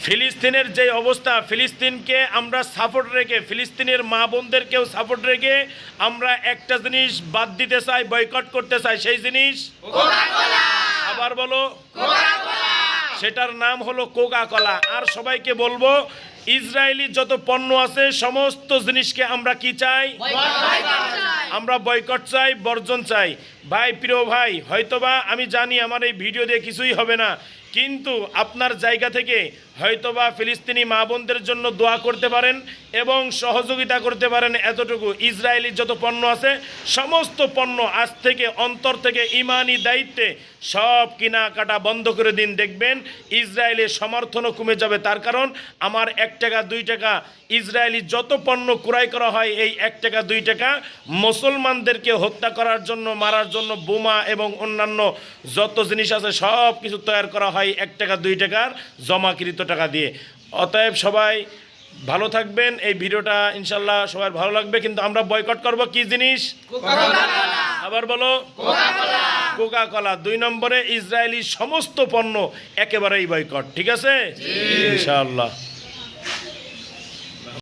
ফিলিস্তিনের যে অবস্থা, ফিলিস্তিনকে আমরা সাপোর্ট রেখে, ফিলিস্তিনের মা বোনদেরকেও সাপোর্ট রেখে আমরা একটা জিনিস বাদ দিতে চাই, বয়কট করতে চাই। সেই জিনিস আবার বলো, সেটার নাম হলো কোকা কোলা। আর সবাইকে বলবো, ইসরায়েলি যত পণ্য আছে সমস্ত জিনিসকে আমরা কি চাই? আমরা বয়কট চাই, বর্জন চাই। ভাই, প্রিয় ভাই, হয়তোবা আমি জানি আমার এই ভিডিও দিয়ে কিছুই হবে না, কিন্তু আপনার জায়গা থেকে হয়তোবা ফিলিস্তিনি মা বোনদের জন্য দোয়া করতে পারেন এবং সহযোগিতা করতে পারেন। এতটুকু, ইসরায়েলি যত পণ্য আছে সমস্ত পণ্য আজ থেকে অন্তর থেকে ইমানি দায়িত্বে সব কেনাকাটা বন্ধ করে দিন। দেখবেন ইসরায়েলের সমর্থনও কমে যাবে। তার কারণ আমার 1 টাকা 2 টাকা ইসরায়েলি যত পণ্য ক্রয় করা হয়, এই 1 টাকা 2 টাকা মুসলমানদেরকে হত্যা করার জন্য, মারার জন্য বোমা এবং অন্যান্য যত জিনিস আছে সব কিছু তৈরি করা হয় 1 টাকা 2 টাকার জমাকৃত টাকা দিয়ে। অতএব সবাই ভালো থাকবেন। এই ভিডিওটা ইনশাল্লাহ সবার ভালো লাগবে। কিন্তু আমরা বয়কট করব কি জিনিস? আবার বলো, কোকা কোলা। 2 নম্বরে ইসরায়েলি সমস্ত পণ্য একেবারেই বয়কট। ঠিক আছে ইনশাআল্লাহ।